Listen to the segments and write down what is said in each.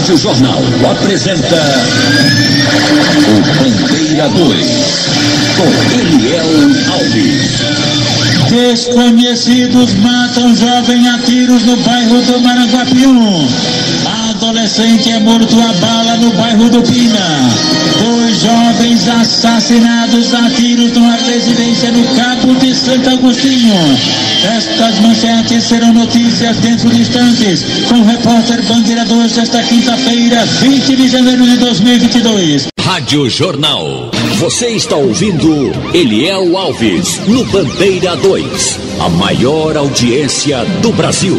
Rádio Jornal apresenta o Bandeira 2, com Eliel Alves. Desconhecidos matam jovem a tiros no bairro do Maranguapium. Adolescente é morto a bala no bairro do Pina. 2 jovens assassinados a tiros numa residência no Cabo de Santo Agostinho. Estas manchetes serão notícias dentro de instantes, com o repórter Bandeira 2 desta quinta-feira, 20 de janeiro de 2022. Rádio Jornal. Você está ouvindo Eliel Alves no Bandeira 2, a maior audiência do Brasil.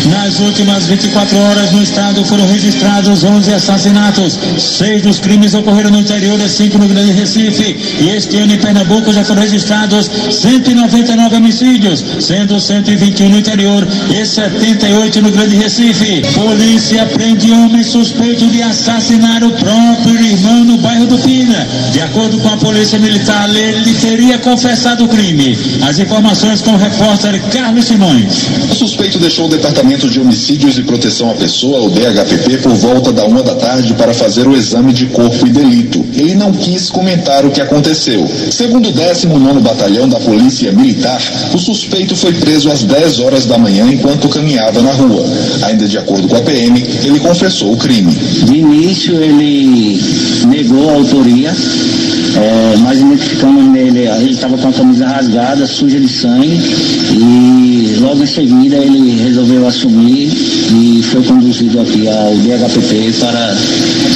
Nas últimas 24 horas no estado foram registrados 11 assassinatos. 6 dos crimes ocorreram no interior e 5 no Grande Recife. E este ano em Pernambuco já foram registrados 199 homicídios, sendo 121 no interior e 78 no Grande Recife. Polícia prende homem suspeito de assassinar o próprio irmão no bairro do Pina. De acordo com a Polícia Militar, ele teria confessado o crime. As informações com o repórter Carlos Simões. O suspeito deixou o departamento de Homicídios e Proteção à Pessoa, o DHPP, por volta da 1 da tarde para fazer o exame de corpo e delito. Ele não quis comentar o que aconteceu. Segundo o 19º Batalhão da Polícia Militar, o suspeito foi preso às 10 horas da manhã enquanto caminhava na rua. Ainda de acordo com a PM, ele confessou o crime. De início ele negou a autoria, mas identificamos nele, ele estava com a camisa rasgada, suja de sangue, e logo em seguida ele resolveu assumir e foi conduzido aqui ao DHPP para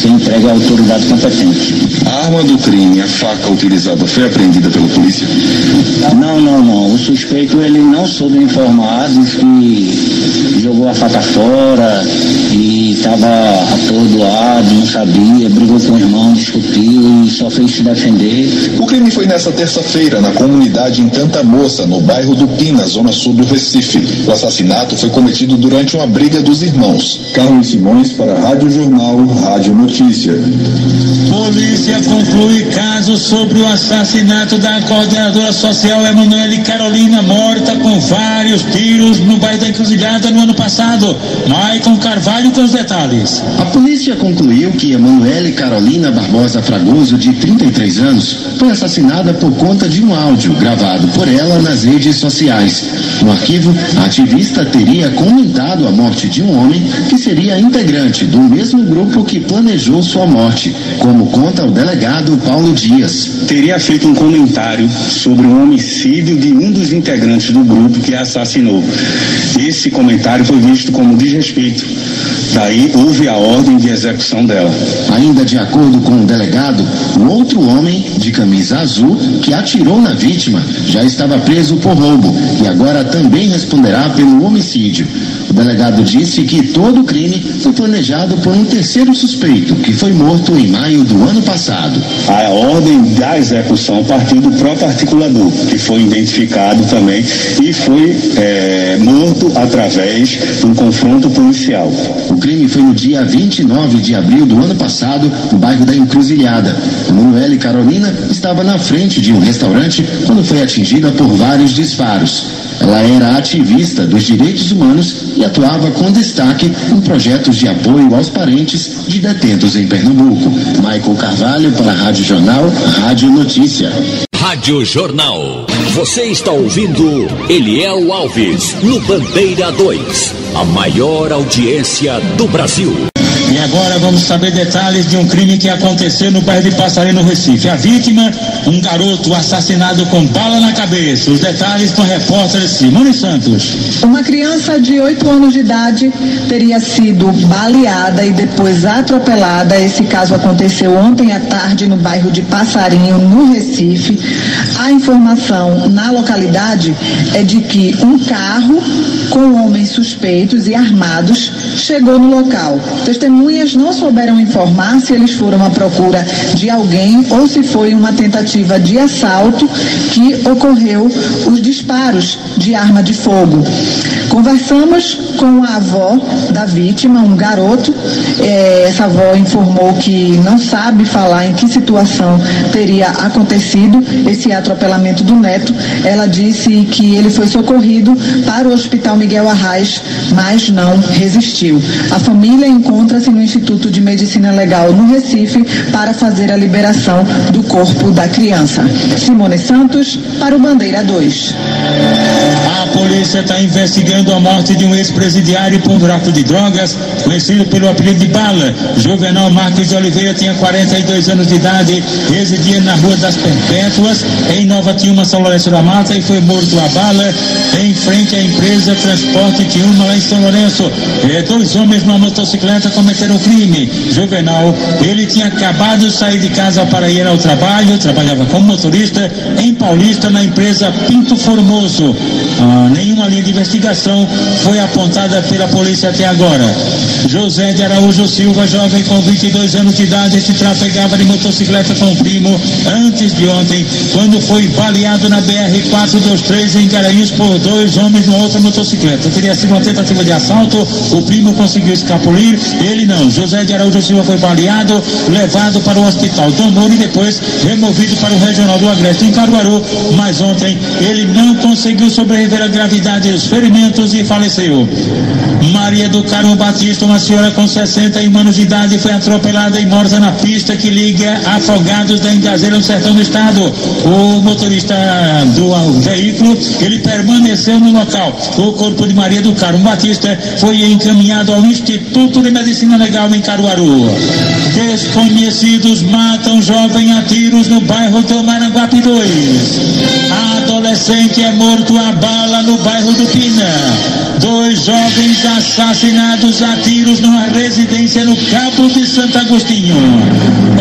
ser entregue à autoridade competente. A arma do crime, a faca utilizada, foi apreendida pela polícia? Não. O suspeito ele não soube informar, disse que jogou a faca fora e estava atordoado, não sabia, brigou com o irmão, discutiu e só fez se defender. O crime foi nesta terça-feira na comunidade em Tanta Moça, no bairro do Pina, zona sul do Recife. O assassinato foi cometido durante uma briga dos irmãos. Carlos Simões para a Rádio Jornal, Rádio Notícia. Polícia conclui caso sobre o assassinato da coordenadora social Emanuele Carolina, morta com vários tiros no bairro da Encruzilhada no ano passado. Maicon Carvalho com os detalhes. A polícia concluiu que Emanuele Carolina Barbosa Fragoso, de 33 anos, foi assassinada por conta de um áudio gravado por ela nas redes sociais. No arquivo, a ativista teria comentado a morte de um homem que seria integrante do mesmo grupo que planejou sua morte, como conta o delegado Paulo Dias. Teria feito um comentário sobre o homicídio de um dos integrantes do grupo que a assassinou. Esse comentário foi visto como desrespeito. Daí houve a ordem de execução dela. Ainda de acordo com o delegado, o outro homem de camisa azul que atirou na vítima já estava preso por roubo e agora também responderá pelo homicídio. O delegado disse que todo o crime foi planejado por um terceiro suspeito, que foi morto em maio do ano passado. A ordem da execução partiu do próprio articulador, que foi identificado também e foi morto através de um confronto policial. O crime foi no dia 29 de abril do ano passado, no bairro da Encruzilhada. Emanuele Carolina estava na frente de um restaurante quando foi atingida por vários disparos. Ela era ativista dos direitos humanos e atuava com destaque em projetos de apoio aos parentes de detentos em Pernambuco. Maicon Carvalho para a Rádio Jornal, Rádio Notícia. Rádio Jornal. Você está ouvindo Eliel Alves no Bandeira 2, a maior audiência do Brasil. E agora vamos saber detalhes de um crime que aconteceu no bairro de Passarinho, no Recife. A vítima, um garoto assassinado com bala na cabeça. Os detalhes com a repórter Simone Santos. Uma criança de 8 anos de idade teria sido baleada e depois atropelada. Esse caso aconteceu ontem à tarde no bairro de Passarinho, no Recife. A informação na localidade é de que um carro com homens suspeitos e armados chegou no local. Testemunhas não souberam informar se eles foram à procura de alguém ou se foi uma tentativa de assalto que ocorreu os disparos de arma de fogo. Conversamos com a avó da vítima, um garoto. Essa avó informou que não sabe falar em que situação teria acontecido esse atropelamento do neto. Ela disse que ele foi socorrido para o Hospital Miguel Arraes, mas não resistiu. A família encontra-se no Instituto de Medicina Legal no Recife para fazer a liberação do corpo da criança. Simone Santos, para o Bandeira 2. A polícia está investigando a morte de um ex-presidiário por tráfico de drogas, conhecido pelo apelido de Bala. Juvenal Marques de Oliveira tinha 42 anos de idade, residia na Rua das Perpétuas, em Nova Tiúma, São Lourenço da Mata, e foi morto a bala em frente à empresa Transporte Tiúma, lá em São Lourenço. Dois homens numa motocicleta cometeram o crime. Juvenal, ele tinha acabado de sair de casa para ir ao trabalho, trabalhava como motorista em Paulista, na empresa Pinto Formoso. Nenhuma linha de investigação foi apontada pela polícia até agora. José de Araújo Silva, jovem com 22 anos de idade, se trafegava de motocicleta com o primo antes de ontem, quando foi baleado na BR-423 em Garanhuns por dois homens numa outra motocicleta. Teria sido uma tentativa de assalto, o primo conseguiu escapulir, ele não. José de Araújo Silva foi baleado, levado para o hospital Dom Moura e depois removido para o Regional do Agreste em Caruaru, mas ontem ele não conseguiu sobreviver à gravidade dos ferimentos e faleceu. Maria do Carmo Batista, uma senhora com 61 anos de idade, foi atropelada e morta na pista que liga Afogados da Engazeira, no sertão do estado. O motorista do veículo, ele permaneceu no local. O corpo de Maria do Carmo Batista foi encaminhado ao Instituto de Medicina Legal em Caruaru. Desconhecidos matam jovem a tiros no bairro do Maranguape 2. Adolescente é morto a bala no bairro do Pina. Dois jovens assassinados a tiros numa residência no Cabo de Santo Agostinho.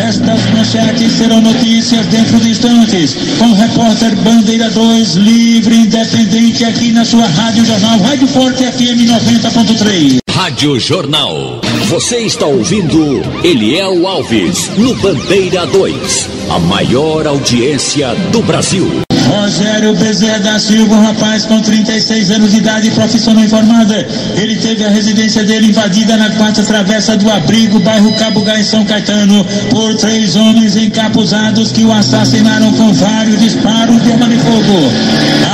Estas manchetes serão notícias dentro de instantes, com o repórter Bandeira 2, livre e independente, aqui na sua Rádio Jornal, Rádio Forte FM 90.3. Rádio Jornal. Você está ouvindo Eliel Alves, no Bandeira 2, a maior audiência do Brasil. Rogério Bezerra da Silva, um rapaz com 36 anos de idade, profissão não informada. Ele teve a residência dele invadida na 4ª travessa do Abrigo, bairro Cabugá, em São Caetano, por 3 homens encapuzados que o assassinaram com vários disparos de arma de fogo.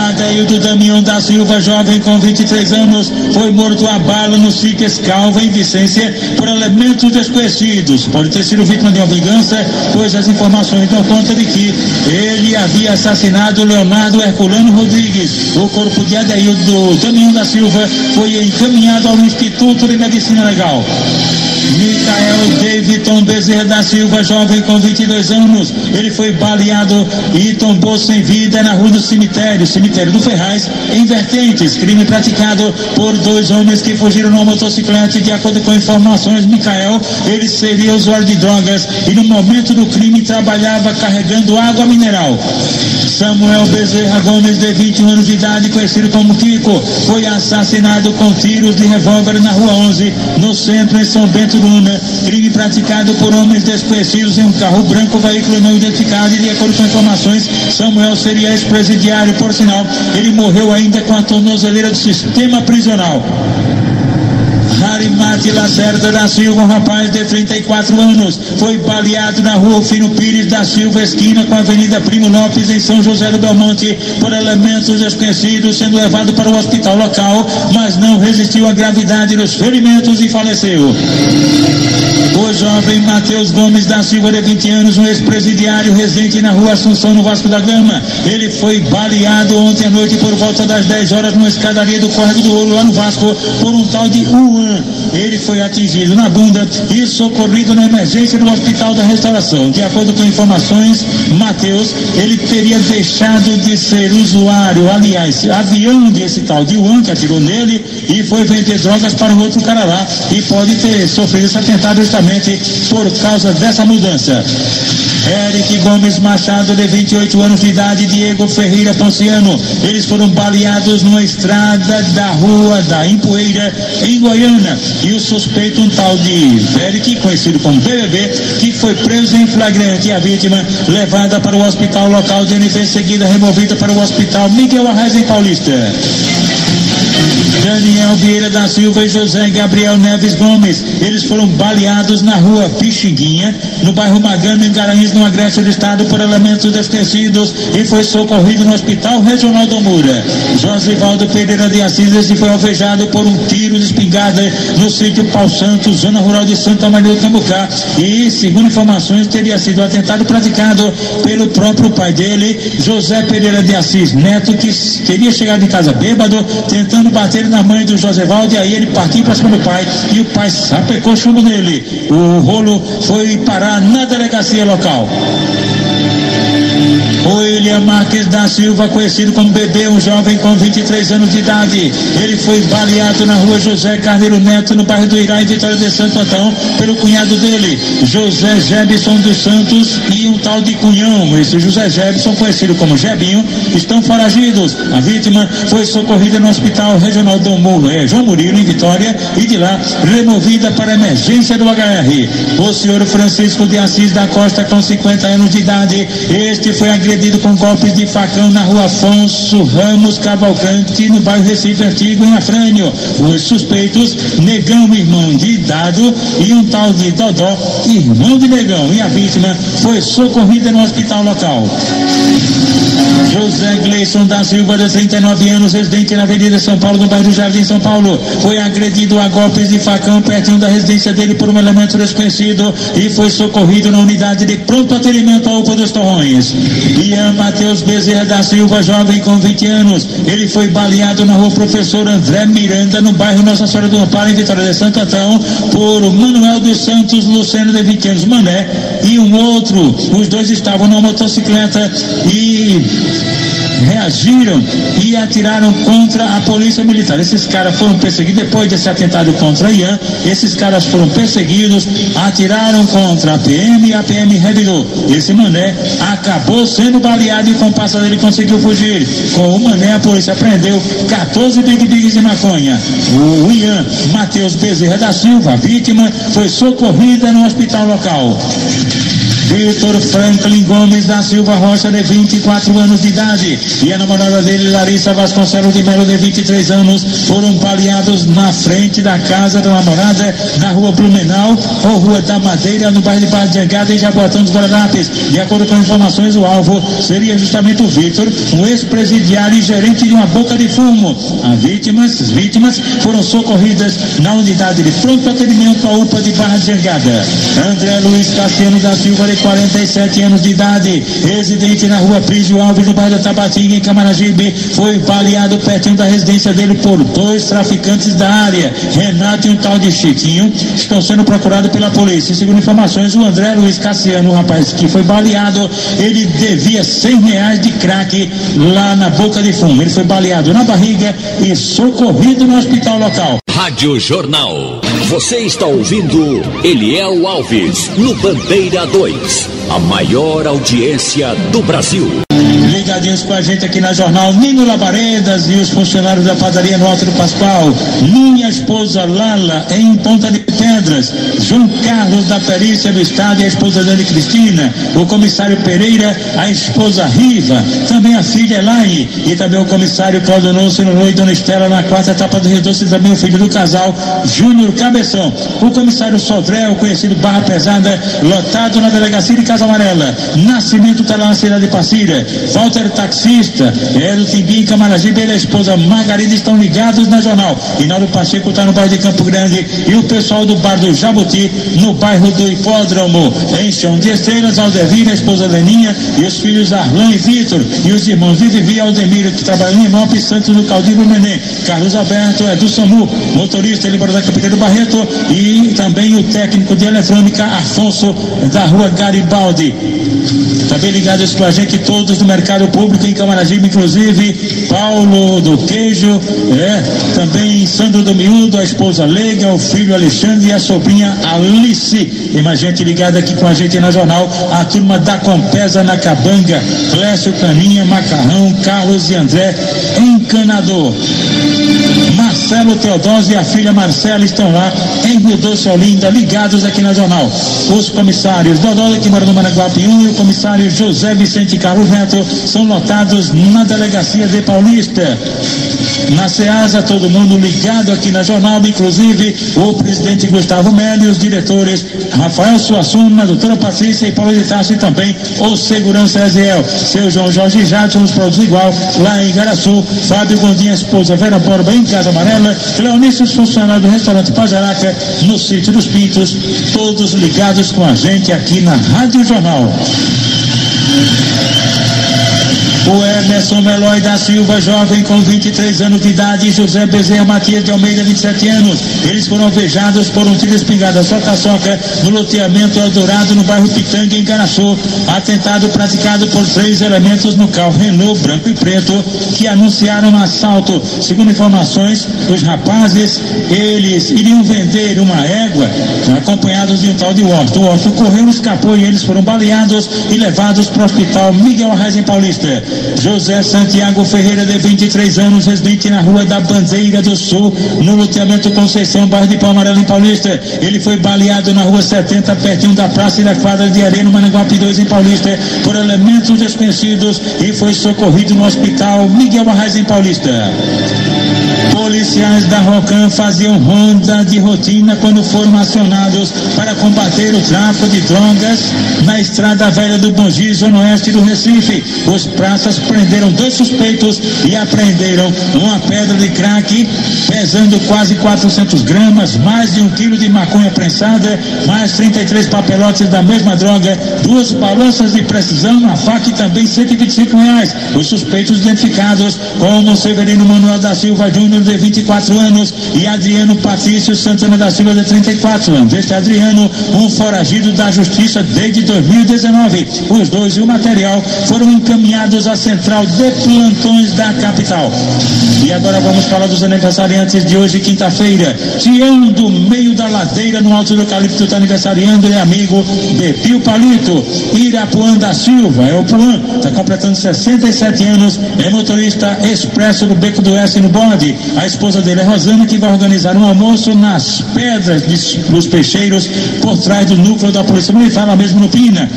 Adeildo Damião da Silva, jovem com 23 anos, foi morto a bala no SIC Escalva, em Vicência, por elementos desconhecidos. Pode ter sido vítima de uma vingança, pois as informações dão conta de que ele havia assassinado Leonardo Herculano Rodrigues. O corpo de Adeildo Damião da Silva foi encaminhado ao Instituto de Medicina Legal. Micael Davidson Bezerra da Silva, jovem com 22 anos, ele foi baleado e tombou sem vida na rua do cemitério do Ferraz, em Vertentes. Crime praticado por 2 homens que fugiram numa motocicleta. De acordo com informações, Micael, ele seria usuário de drogas e no momento do crime trabalhava carregando água mineral. Samuel Bezerra Gomes, de 21 anos de idade, conhecido como Kiko, foi assassinado com tiros de revólver na Rua 11, no centro, em São Bento do Una. Crime praticado por homens desconhecidos em um carro branco, veículo não identificado. E de acordo com informações, Samuel seria ex-presidiário, por sinal, ele morreu ainda com a tornozeleira do sistema prisional. Harimate Lacerda da Silva, um rapaz de 34 anos, foi baleado na rua Fino Pires da Silva, esquina com a Avenida Primo Lopes, em São José do Belmonte, por elementos desconhecidos, sendo levado para o hospital local, mas não resistiu à gravidade dos ferimentos e faleceu. O jovem Matheus Gomes da Silva, de 20 anos, um ex-presidiário residente na rua Assunção, no Vasco da Gama, ele foi baleado ontem à noite por volta das 10 horas numa escadaria do Córrego do Ouro, lá no Vasco, por um tal de Juan. Ele foi atingido na bunda e socorrido na emergência do Hospital da Restauração. De acordo com informações, Matheus, ele teria deixado de ser usuário, aliás, avião desse tal de Juan, que atirou nele e foi vender drogas para um outro cara lá, e pode ter sofrido esse atentado justamente por causa dessa mudança. Eric Gomes Machado, de 28 anos de idade, Diego Ferreira Ponciano, eles foram baleados numa estrada da Rua da Empoeira, em Goiânia, e o suspeito, um tal de Eric, conhecido como BBB, que foi preso em flagrante, e a vítima levada para o hospital local de NP, em seguida removida para o hospital Miguel Arraes, em Paulista. Daniel Vieira da Silva e José Gabriel Neves Gomes, eles foram baleados na rua Pixinguinha, no bairro Magano, em Garanhuns, no agreste do estado, por elementos desconhecidos, e foi socorrido no Hospital Regional do Moura. Josivaldo Pereira de Assis, este foi alvejado por um tiro de espingarda no sítio Pau Santos, zona rural de Santa Maria do Cambucá, e, segundo informações, teria sido atentado praticado pelo próprio pai dele, José Pereira de Assis Neto, que teria chegado em casa bêbado, tentando bater na mãe do Josivaldo, e aí ele partiu para cima do pai, e o pai sapecou chumbo nele. O rolo foi parar na delegacia local. William Marques da Silva, conhecido como Bebê, um jovem com 23 anos de idade. Ele foi baleado na rua José Carneiro Neto, no bairro do Irá, em Vitória de Santo Antão, pelo cunhado dele, José Jebson dos Santos, e um tal de Cunhão. Esse José Jebson, conhecido como Jebinho, estão foragidos. A vítima foi socorrida no Hospital Regional do João Murilo, em Vitória, e de lá removida para a emergência do HR. O senhor Francisco de Assis da Costa, com 50 anos de idade, este foi agredido com golpes de facão na rua Afonso Ramos Cavalcante, no bairro Recife Antigo, em Afrânio. Os suspeitos, Negão, irmão de Dado, e um tal de Dodó, irmão de Negão, e a vítima foi socorrida no hospital local. José Gleison da Silva, de 39 anos, residente na Avenida São Paulo, no bairro do Jardim São Paulo, foi agredido a golpes de facão pertinho da residência dele por um elemento desconhecido e foi socorrido na unidade de pronto atendimento à UPA dos Torrões. Ian Matheus Bezerra da Silva, jovem com 20 anos, ele foi baleado na rua Professor André Miranda, no bairro Nossa Senhora do Amparo, em Vitória de Santo Antão, por Manuel dos Santos Luceno, de 20 anos, Mané, e um outro. Os dois estavam numa motocicleta e reagiram e atiraram contra a polícia militar. Esses caras foram perseguidos depois desse atentado contra Ian. Esses caras foram perseguidos, atiraram contra a PM e a PM revidou. Esse Mané acabou sendo baleado e com o passo dele conseguiu fugir. Com o Mané, a polícia prendeu 14 big-bigs de maconha. O Ian Matheus Bezerra da Silva, a vítima, foi socorrida no hospital local. Vitor Franklin Gomes da Silva Rocha, de 24 anos de idade, e a namorada dele, Larissa Vasconcelos de Melo, de 23 anos, foram baleados na frente da casa da namorada, na rua Blumenau, ou Rua da Madeira, no bairro de Barra de Jangada, em Jaboatão dos Guararapes. De acordo com informações, o alvo seria justamente o Vitor, um ex-presidiário e gerente de uma boca de fumo. As vítimas foram socorridas na unidade de pronto atendimento à UPA de Barra de Jangada. André Luiz Cassiano da Silva, de 47 anos de idade, residente na rua Prígio Alves, no bairro da Tabatinga, em Camaragibe, foi baleado pertinho da residência dele por 2 traficantes da área, Renato e um tal de Chiquinho, estão sendo procurados pela polícia. Segundo informações, o André Luiz Cassiano, o rapaz que foi baleado, ele devia R$100 de crack lá na boca de fumo. Ele foi baleado na barriga e socorrido no hospital local. Rádio Jornal. Você está ouvindo Eliel Alves, no Bandeira 2, a maior audiência do Brasil. Ligadinhos com a gente aqui na Jornal, Nino Labaredas e os funcionários da padaria no Alto do Pascoal, minha esposa Lala, em Ponta de Pedras, João Carlos da Perícia do Estado e a esposa dele, Cristina, o comissário Pereira, a esposa Riva, também a filha Elaine, e também o comissário Claudio Nono e Dona Estela na 4ª etapa do Rio Doce, e também o filho do casal, Júnior Cabeção, o comissário Sodré, o conhecido Barra Pesada, lotado na delegacia de Casa Amarela. Nascimento está lá na cidade de Passira. Walter Taxista, do Timbim, Camaragibe, e a esposa Margarida estão ligados na Jornal. Inaldo Pacheco está no bairro de Campo Grande, e o pessoal do bar do Jabuti, no bairro do Hipódromo. Em Chão de Estrelas, Aldevir, a esposa Leninha, e os filhos Arlan e Vitor, e os irmãos de Vivi e Aldemiro, que trabalham em Imópolis, Santos do Caudilho Neném. Carlos Alberto é do SAMU, motorista liberado da Capitã Barreto, e também o técnico de eletrônica Afonso, da rua Garibaldi. Também ligados com a gente todos do mercado público em Camaragibe, inclusive Paulo do Queijo, também Sandro do Miúdo, a esposa Lega, o filho Alexandre e a sobrinha Alice. E mais gente ligada aqui com a gente na Jornal, a turma da Compesa na Cabanga, Clécio Caninha, Macarrão, Carlos e André, Encanador. Marcelo Teodósio e a filha Marcela estão lá em Rio Doce, Olinda, ligados aqui na Jornal. Os comissários Dodó, que mora no Maraguapium, e o comissário José Vicente Carlos Neto estão lotados na delegacia de Paulista. Na Ceasa, todo mundo ligado aqui na Jornal, inclusive o presidente Gustavo Meli, os diretores Rafael Suassuna, a doutora Patrícia e Paulo de Tarso, e também o segurança Eziel, seu João Jorge Jadson, nos produtos igual, lá em Igaraçu, Fábio Gondim, a esposa Vera Borba em Casa Amarela, Cleonice, os funcionários do restaurante Pajaraca, no Sítio dos Pintos, todos ligados com a gente aqui na Rádio Jornal. O Emerson Meloy da Silva, jovem com 23 anos de idade, e José Bezerra Matias de Almeida, 27 anos. Eles foram alvejados por um tiro espingarda soca-soca no loteamento Eldorado, no bairro Pitanga, em Igaraçu. Atentado praticado por 3 elementos no carro Renault branco e preto, que anunciaram um assalto. Segundo informações, os rapazes, eles iriam vender uma égua, acompanhados de um tal de Washington. O Washington correu, escapou e eles foram baleados e levados para o hospital Miguel Arraes, em Paulista. José Santiago Ferreira, de 23 anos, residente na Rua da Bandeira do Sul, no loteamento Conceição, bairro de Palmarelo, em Paulista. Ele foi baleado na Rua 70, pertinho da Praça e da Quadra de Areia, no Maranguape 2, em Paulista, por elementos desconhecidos, e foi socorrido no hospital Miguel Arraes, em Paulista. Policiais da Rocan faziam ronda de rotina quando foram acionados para combater o tráfico de drogas na Estrada Velha do Bom Jesus, zona oeste do Recife. Os praças prenderam 2 suspeitos e apreenderam uma pedra de crack pesando quase 400 gramas, mais de 1 quilo de maconha prensada, mais 33 papelotes da mesma droga, 2 balanças de precisão, uma faca e também R$125. Os suspeitos identificados como Severino Manuel da Silva Júnior, de 24 anos, e Adriano Patrício Santana da Silva, de 34 anos. Este Adriano, um foragido da Justiça desde 2019. Os dois e o material foram encaminhados à central de plantões da capital. E agora vamos falar dos aniversariantes de hoje, quinta-feira. Tião, do meio da ladeira, no Alto do Eucalipto, está aniversariando, é amigo de Pio Palito. Irapuã da Silva, é o Puã, está completando 67 anos, é motorista expresso do Beco do Oeste, no Bode. A esposa dele é Rosana, que vai organizar um almoço nas Pedras dos Peixeiros, por trás do núcleo da Polícia Militar, lá mesmo no Pina.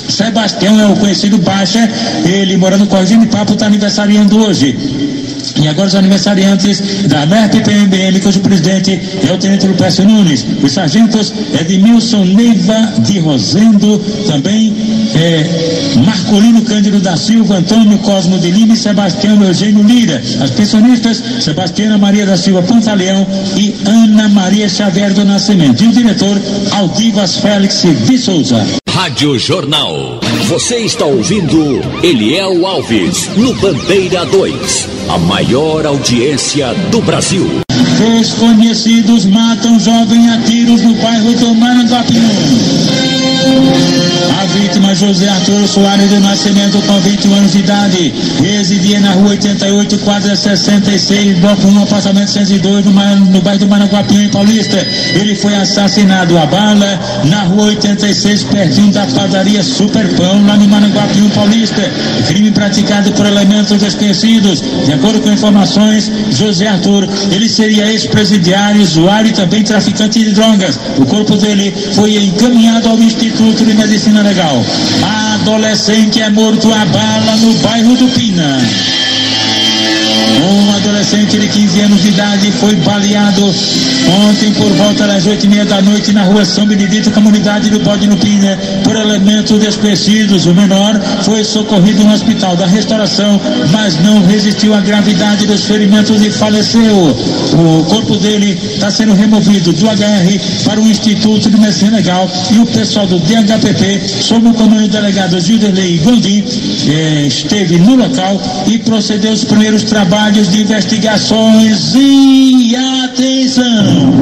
Sebastião é o conhecido Baixa, ele mora no Correio de Papo, está aniversariando hoje. E agora os aniversariantes da MERP-PMBM, cujo presidente é o tenente Lupécio Nunes. Os sargentos Edmilson Neiva de Rosendo, também Marcolino Cândido da Silva, Antônio Cosmo de Lima e Sebastião Eugênio Lira. As pensionistas, Sebastiana Maria da Silva Pantaleão e Ana Maria Xavier do Nascimento. E o diretor, Aldivas Félix de Souza. Rádio Jornal. Você está ouvindo Eliel Alves, no Bandeira 2. A maior audiência do Brasil. Desconhecidos matam jovem a tiros no bairro do Maranguape. A vítima, José Arthur Soares do Nascimento, com 21 anos de idade, residia na Rua 88, quadra 66, bloco 1, apartamento 102, no bairro do Maranguape, em Paulista. Ele foi assassinado a bala na Rua 86, pertinho da padaria Superpão, lá no Maranguape, em Paulista. Crime praticado por elementos desconhecidos. De acordo com informações, José Arthur, ele seria ex-presidiário, usuário e também traficante de drogas. O corpo dele foi encaminhado ao Instituto de Medicina Legal. A adolescente é morto a bala no bairro do Pina. Um adolescente de 15 anos de idade foi baleado ontem por volta das 8h30 da noite na Rua São Benedito, comunidade do Bode no Pina, por elementos desconhecidos. O menor foi socorrido no Hospital da Restauração, mas não resistiu à gravidade dos ferimentos e faleceu. O corpo dele está sendo removido do HR para o Instituto de Medicina Legal, e o pessoal do DHPP, sob o comando do delegado Gilderley Gondim, esteve no local e procedeu aos primeiros trabalhos de investigações. E atenção!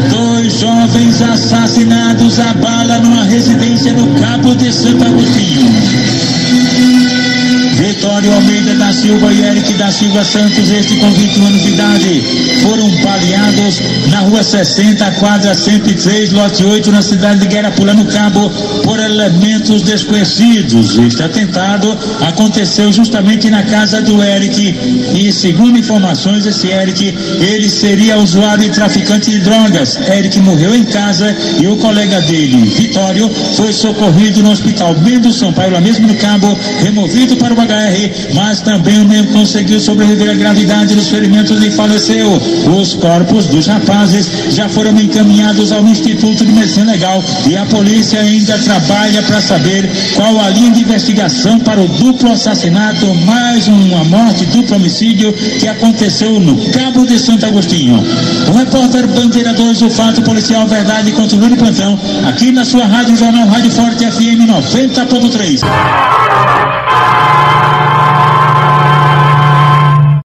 2 jovens assassinados a bala numa residência no Cabo de Santo Agostinho. Vitória Vitório Almeida da Silva e Eric da Silva Santos, este com 21 anos de idade, foram baleados na rua 60, quadra 103, lote 8, na cidade de Guarapulano Cabo, por elementos desconhecidos. Este atentado aconteceu justamente na casa do Eric e, segundo informações, esse Eric, ele seria usuário e traficante de drogas. Eric morreu em casa e o colega dele, Vitório, foi socorrido no hospital Bento Sampaio, lá mesmo no Cabo, removido para o HR, mas também não conseguiu sobreviver à gravidade dos ferimentos e faleceu. Os corpos dos rapazes já foram encaminhados ao Instituto de Medicina Legal e a polícia ainda trabalha para saber qual a linha de investigação para o duplo assassinato, mais uma morte, duplo homicídio que aconteceu no Cabo de Santo Agostinho. O repórter Bandeira 2, o fato policial verdade continua de plantão aqui na sua Rádio Jornal Rádio Forte FM 90.3.